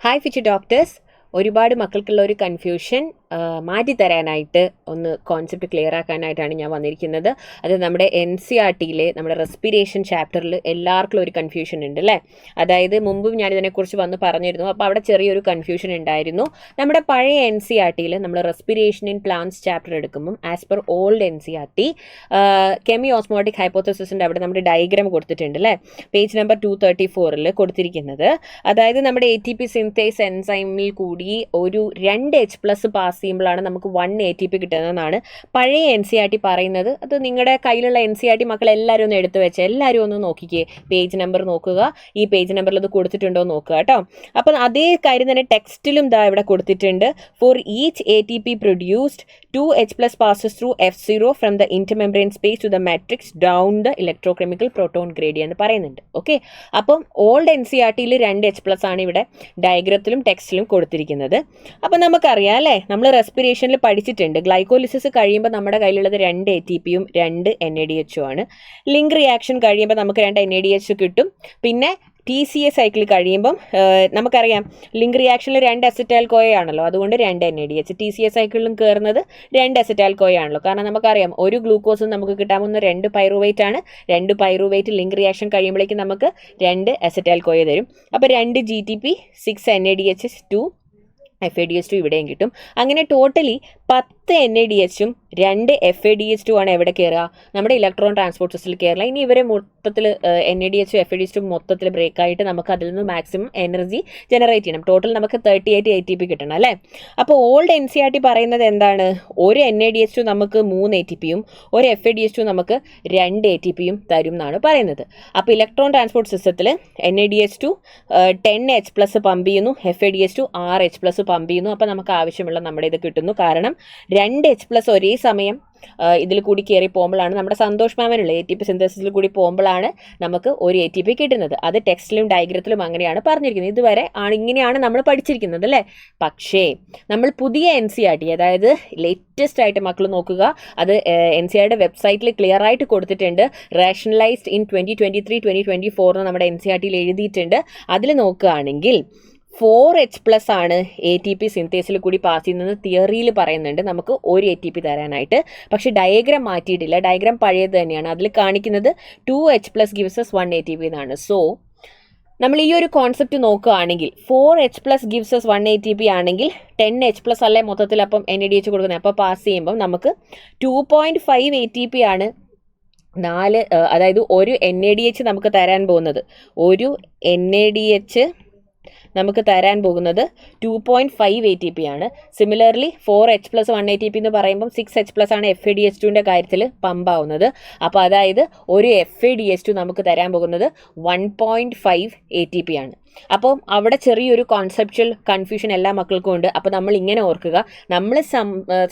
Hi ഫിച്ചി doctors. ഒരുപാട് മക്കൾക്കുള്ള ഒരു confusion മാറ്റിത്തരാനായിട്ട് ഒന്ന് കോൺസെപ്റ്റ് ക്ലിയർ ആക്കാനായിട്ടാണ് ഞാൻ വന്നിരിക്കുന്നത്. അത് നമ്മുടെ NCERT-യിലെ നമ്മുടെ റെസ്പിറേഷൻ ചാപ്റ്ററിൽ എല്ലാവർക്കും ഒരു കൺഫ്യൂഷൻ ഉണ്ട് അല്ലേ. അതായത് മുമ്പും ഞാൻ ഇതിനെക്കുറിച്ച് വന്ന് പറഞ്ഞിരുന്നു. അപ്പോൾ അവിടെ ചെറിയൊരു കൺഫ്യൂഷൻ ഉണ്ടായിരുന്നു. നമ്മുടെ പഴയ NCERT-യിൽ നമ്മൾ റെസ്പിറേഷൻ ഇൻ പ്ലാന്റ്സ് ചാപ്റ്റർ എടുക്കുമ്പം as per old NCERT chemiosmotic ഹൈപ്പോത്തസിസിൻ്റെ അവിടെ നമ്മുടെ ഡയഗ്രാം കൊടുത്തിട്ടുണ്ട് അല്ലേ. പേജ് നമ്പർ 234 കൊടുത്തിരിക്കുന്നത്. അതായത് നമ്മുടെ ATP സിന്തേസ് എൻസൈമിൽ കൂടി ഒരു 2 H+ പാസ് ചെയ്യുമ്പോഴാണ് നമുക്ക് 1 ATP കിട്ടുന്നതെന്നാണ് പഴയ NCERT പറയുന്നത്. അത് നിങ്ങളുടെ കയ്യിലുള്ള NCERT മക്കൾ എല്ലാവരും ഒന്ന് എടുത്തു വെച്ച് എല്ലാവരും ഒന്ന് നോക്കിക്കേ. പേജ് നമ്പർ നോക്കുക, ഈ പേജ് നമ്പറിൽ അത് കൊടുത്തിട്ടുണ്ടോ നോക്കുക കേട്ടോ. അപ്പം അതേ കാര്യം തന്നെ ടെക്സ്റ്റിലും ദാ ഇവിടെ കൊടുത്തിട്ടുണ്ട്. For each ATP produced 2 H+ passes through F0 from the intermembrane space to the matrix down the electrochemical proton gradient എന്ന് പറയുന്നുണ്ട്. ഓക്കെ, അപ്പം ഓൾഡ് NCERT-യിൽ 2 H+ ആണ് ഇവിടെ ഡയഗ്രത്തിലും ടെക്സ്റ്റിലും കൊടുത്തിരിക്കുന്നത്. അപ്പം നമുക്കറിയാം അല്ലേ, നമ്മൾ റെസ്പിറേഷനിൽ പഠിച്ചിട്ടുണ്ട്. ഗ്ലൈക്കോലിസിസ് കഴിയുമ്പോൾ നമ്മുടെ കയ്യിലുള്ളത് 2 ATP-യും 2 NADH-ഉം ആണ്. ലിങ്ക് റിയാക്ഷൻ കഴിയുമ്പോൾ നമുക്ക് 2 NADH കിട്ടും. പിന്നെ TCA സൈക്കിൾ കഴിയുമ്പം നമുക്കറിയാം ലിങ്ക് റിയാക്ഷനിൽ 2 അസറ്റൈൽ കോയാണല്ലോ, അതുകൊണ്ട് 2 NADH. TCA സൈക്കിളിലും കയറുന്നത് 2 അസറ്റൈൽ കോയാണല്ലോ. കാരണം നമുക്കറിയാം ഒരു ഗ്ലൂക്കോസും നമുക്ക് കിട്ടാവുന്ന 2 പൈറുവേറ്റ് ആണ്. 2 പൈറുവേറ്റ് ലിങ്ക് റിയാക്ഷൻ കഴിയുമ്പോഴേക്കും നമുക്ക് 2 അസറ്റൈൽ കോയ തരും. അപ്പോൾ 2 GTP, 6 NADH, 2 FADH2 ഇവിടെയും കിട്ടും. അങ്ങനെ ടോട്ടലി 10 NADH-ഉം 2 FADH2 ആണ് എവിടെ കയറുക, നമ്മുടെ ഇലക്ട്രോൺ ട്രാൻസ്പോർട്ട് സിസ്റ്റത്തിൽ കയറില്ല. ഇനി ഇവരെ മൊത്തത്തിൽ NADH-ഉം FADH2 മൊത്തത്തിൽ ബ്രേക്ക് ആയിട്ട് നമുക്ക് അതിൽ നിന്ന് മാക്സിമം എനർജി ജനറേറ്റ് ചെയ്യണം. ടോട്ടൽ നമുക്ക് 38 ATP കിട്ടണം അല്ലേ. അപ്പോൾ ഓൾഡ് NCERT പറയുന്നത് എന്താണ്, ഒരു NADH2 നമുക്ക് 3 ATP-യും ഒരു FADH2 നമുക്ക് 2 ATP-യും തരും എന്നാണ് പറയുന്നത്. അപ്പോൾ ഇലക്ട്രോൺ ട്രാൻസ്പോർട്ട് സിസ്റ്റത്തിൽ NADH2 10 H+ പമ്പ് ചെയ്യുന്നു, FADH2 6 H+ പമ്പ് ചെയ്യുന്നു. അപ്പോൾ നമുക്ക് ആവശ്യമുള്ള നമ്മുടെ ഇത് കിട്ടുന്നു. കാരണം 2 H+ ഒരേ സമയം ഇതിൽ കൂടി കയറി പോകുമ്പോഴാണ് നമ്മുടെ സന്തോഷ് മാമനുള്ള ATP സിന്തസിസിൽ കൂടി പോകുമ്പോഴാണ് നമുക്ക് ഒരു ATP കിട്ടുന്നത്. അത് ടെക്സ്റ്റിലും ഡയഗ്രത്തിലും അങ്ങനെയാണ് പറഞ്ഞിരിക്കുന്നത്. ഇതുവരെ ഇങ്ങനെയാണ് നമ്മൾ പഠിച്ചിരിക്കുന്നത് അല്ലേ. പക്ഷേ നമ്മൾ പുതിയ NCERT, അതായത് ലേറ്റസ്റ്റ് ആയിട്ട് മക്കൾ നോക്കുക, അത് NCERT വെബ്സൈറ്റിൽ ക്ലിയർ ആയിട്ട് കൊടുത്തിട്ടുണ്ട്. റേഷണലൈസ്ഡ് ഇൻ 2023-2024 എന്ന് നമ്മുടെ NCERT-യിൽ എഴുതിയിട്ടുണ്ട്. അതിൽ നോക്കുകയാണെങ്കിൽ 4 H+ ആണ് ATP സിന്തേസിൽ കൂടി പാസ് ചെയ്യുന്നത് തിയറിയിൽ പറയുന്നുണ്ട് നമുക്ക് ഒരു ATP തരാനായിട്ട്. പക്ഷേ ഡയഗ്രാം മാറ്റിയിട്ടില്ല, ഡയഗ്രാം പഴയത് തന്നെയാണ്. അതിൽ കാണിക്കുന്നത് 2 H+ gives us 1 ATP എന്നാണ്. സോ നമ്മൾ ഈ ഒരു കോൺസെപ്റ്റ് നോക്കുകയാണെങ്കിൽ 4 H+ gives us 1 ATP ആണെങ്കിൽ 10 H+ അല്ലേ മൊത്തത്തിൽ അപ്പം NADH കൊടുക്കുന്നത്. അപ്പോൾ പാസ് ചെയ്യുമ്പം നമുക്ക് 2.5 ATP ആണ് അതായത് ഒരു NADH നമുക്ക് തരാൻ പോകുന്നത്. ഒരു NADH നമുക്ക് തരാൻ പോകുന്നത് 2.5 ATP ആണ്. സിമിലർലി 4 H+ 1 ATP എന്ന് പറയുമ്പം 6 H+ ആണ് FADH2ൻ്റെ കാര്യത്തിൽ പമ്പാവുന്നത്. അപ്പോൾ അതായത് ഒരു FADH2 നമുക്ക് തരാൻ പോകുന്നത് 1.5 ATP ആണ്. അപ്പോൾ അവിടെ ചെറിയൊരു കോൺസെപ്ച്വൽ കൺഫ്യൂഷൻ എല്ലാ മക്കൾക്കും ഉണ്ട്. അപ്പോൾ നമ്മൾ ഇങ്ങനെ ഓർക്കുക, നമ്മൾ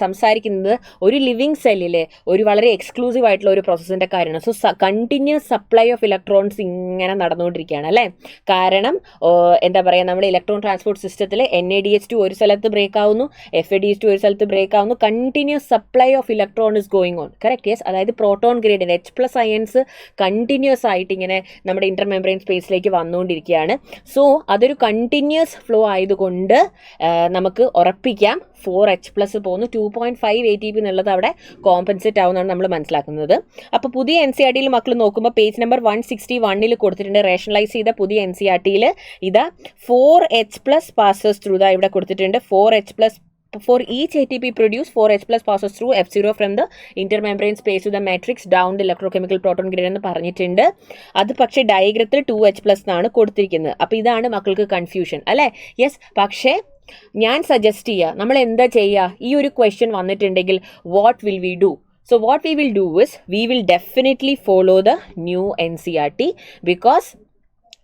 സംസാരിക്കുന്നത് ഒരു ലിവിങ് സെല്ലിലെ ഒരു വളരെ എക്സ്ക്ലൂസീവ് ആയിട്ടുള്ള ഒരു പ്രോസസ്സിൻ്റെ കാര്യമാണ്. So continuous supply of electrons ഇങ്ങനെ നടന്നുകൊണ്ടിരിക്കുകയാണ് അല്ലേ. കാരണം എന്താ പറയുക, നമ്മുടെ ഇലക്ട്രോൺ ട്രാൻസ്പോർട്ട് സിസ്റ്റത്തിൽ NADH2 ഒരു സ്ഥലത്ത് ബ്രേക്ക് ആവുന്നു, FADH2 ഒരു സ്ഥലത്ത് ബ്രേക്ക് ആവുന്നു. Continuous supply of electron is going on. Correct, yes. അതായത് proton gradient H+ ions continuous ആയിട്ട് ഇങ്ങനെ നമ്മുടെ ഇന്റർമെംബ്രെയിൻ സ്പേസിലേക്ക് വന്നുകൊണ്ടിരിക്കുകയാണ്. സോ അതൊരു കണ്ടിന്യൂസ് ഫ്ലോ ആയതുകൊണ്ട് നമുക്ക് ഉറപ്പിക്കാം 4 H+ പോകുന്നു, 2.5 ATP എന്നുള്ളത് അവിടെ കോമ്പൻസേറ്റ് ആവുന്നതാണ് നമ്മൾ മനസ്സിലാക്കുന്നത്. അപ്പോൾ പുതിയ NCERT-യിൽ മക്കൾ നോക്കുമ്പോൾ പേജ് നമ്പർ 161 കൊടുത്തിട്ടുണ്ട്. റേഷണലൈസ് ചെയ്ത പുതിയ NCERT-യിൽ ഇതാ 4 H+ passes through ഇവിടെ കൊടുത്തിട്ടുണ്ട്. 4 H+ for each ATP produced 4 H+ passes through F0 from the intermembrane space to the matrix down the electrochemical proton gradient എന്ന് പറഞ്ഞിട്ടുണ്ട്. അത് പക്ഷേ ഡയഗ്രത്തിൽ 2 H+ എന്നാണ് കൊടുത്തിരിക്കുന്നത്. അപ്പോൾ ഇതാണ് മക്കൾക്ക് കൺഫ്യൂഷൻ അല്ലേ. യെസ്, പക്ഷേ ഞാൻ സജസ്റ്റ് ചെയ്യുക, നമ്മൾ എന്താ ചെയ്യുക, ഈ ഒരു ക്വസ്റ്റ്യൻ വന്നിട്ടുണ്ടെങ്കിൽ what will we do? So what we will do is we will definitely follow the new NCERT because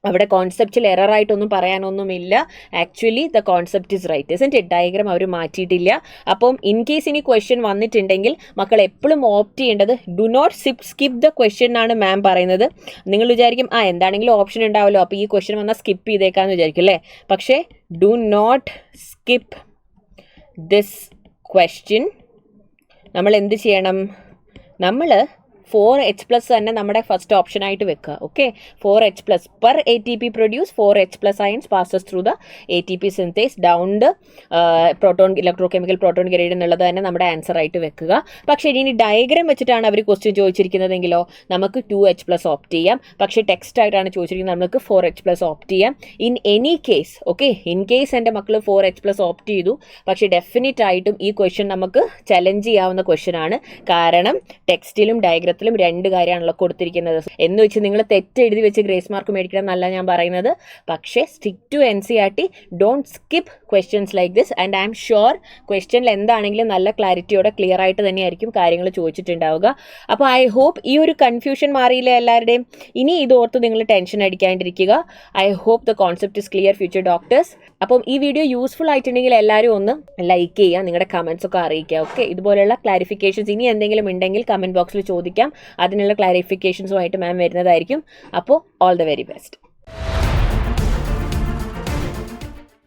അവിടെ കോൺസെപ്റ്റിൽ എറർ ആയിട്ടൊന്നും പറയാനൊന്നുമില്ല. Actually the concept is right, isn't it. Diagram അവർ മാറ്റിയിട്ടില്ല. അപ്പം ഇൻ കേസ് ഇനി ക്വസ്റ്റ്യൻ വന്നിട്ടുണ്ടെങ്കിൽ മക്കൾ എപ്പോഴും ഓപ്റ്റ് ചെയ്യേണ്ടത് do not skip the question എന്നാണ് മാം പറയുന്നത്. നിങ്ങൾ വിചാരിക്കും എന്താണെങ്കിലും ഓപ്ഷൻ ഉണ്ടാവുമല്ലോ, അപ്പോൾ ഈ ക്വസ്റ്റ്യൻ വന്നാൽ സ്കിപ്പ് ചെയ്തേക്കാമെന്ന് വിചാരിക്കും അല്ലേ. പക്ഷേ do not skip this question. നമ്മൾ എന്ത് ചെയ്യണം, നമ്മൾ 4H+ തന്നെ നമ്മുടെ ഫസ്റ്റ് ഓപ്ഷനായിട്ട് വെക്കുക. Okay, 4H+ per ATP produce 4H+ ions passes through the ATP synthase down the proton electrochemical proton grade എന്നുള്ളത് തന്നെ നമ്മുടെ ആൻസർ ആയിട്ട് വെക്കുക. പക്ഷേ ഇനി ഡയഗ്രാം വെച്ചിട്ടാണ് അവർ ക്വസ്റ്റ്യൻ ചോദിച്ചിരിക്കുന്നതെങ്കിലോ നമുക്ക് 2H+ ഓപ്റ്റ് ചെയ്യാം. പക്ഷേ ടെക്സ്റ്റ് ആയിട്ടാണ് ചോദിച്ചിരിക്കുന്നത്, നമുക്ക് 4H+ ഓപ്റ്റ് ചെയ്യാം. In any case, okay, in case എൻ്റെ മക്കൾ 4H+ ഓപ്റ്റ് ചെയ്തു, പക്ഷേ ഡെഫിനറ്റ് ആയിട്ടും ഈ ക്വസ്റ്റ്യൻ നമുക്ക് ചലഞ്ച് ചെയ്യാവുന്ന ക്വസ്റ്റ്യൻ ആണ്. കാരണം ടെക്സ്റ്റിലും ഡയഗ്രത്തിലും രണ്ട് കാര്യമാണല്ലോ കൊടുത്തിരിക്കുന്നത്. എന്ന് വെച്ച് നിങ്ങൾ തെറ്റ് എഴുതി വെച്ച് ഗ്രേസ് മാർക്ക് മേടിക്കണം എന്നല്ല ഞാൻ പറയുന്നത്. പക്ഷേ stick to NCERT, don't skip questions like this. And I'm sure ക്വസ്റ്റ്യനിൽ എന്താണെങ്കിലും നല്ല ക്ലാരിറ്റിയോടെ ക്ലിയർ ആയിട്ട് തന്നെയായിരിക്കും കാര്യങ്ങൾ ചോദിച്ചിട്ടുണ്ടാവുക. അപ്പോൾ ഐ ഹോപ്പ് ഈ ഒരു കൺഫ്യൂഷൻ മാറിയില്ല എല്ലാവരുടെയും. ഇനി ഇതോർത്ത് നിങ്ങൾ ടെൻഷൻ അടിക്കാണ്ടിരിക്കുക. I hope the concept is clear future doctors. അപ്പം ഈ വീഡിയോ യൂസ്ഫുൾ ആയിട്ടുണ്ടെങ്കിൽ എല്ലാവരും ഒന്ന് ലൈക്ക് ചെയ്യുക, നിങ്ങളുടെ കമൻസ് ഒക്കെ അറിയിക്കുക. ഓക്കെ, ഇതുപോലെയുള്ള ക്ലാരിഫിക്കേഷൻസ് ഇനി എന്തെങ്കിലും ഉണ്ടെങ്കിൽ കമൻറ്റ് ബോക്സിൽ ചോദിക്കാം. അതിനുള്ള ക്ലാരിഫിക്കേഷൻസുമായിട്ട് മാം വരുന്നതായിരിക്കും. അപ്പോൾ ഓൾ ദ വെരി ബെസ്റ്റ്.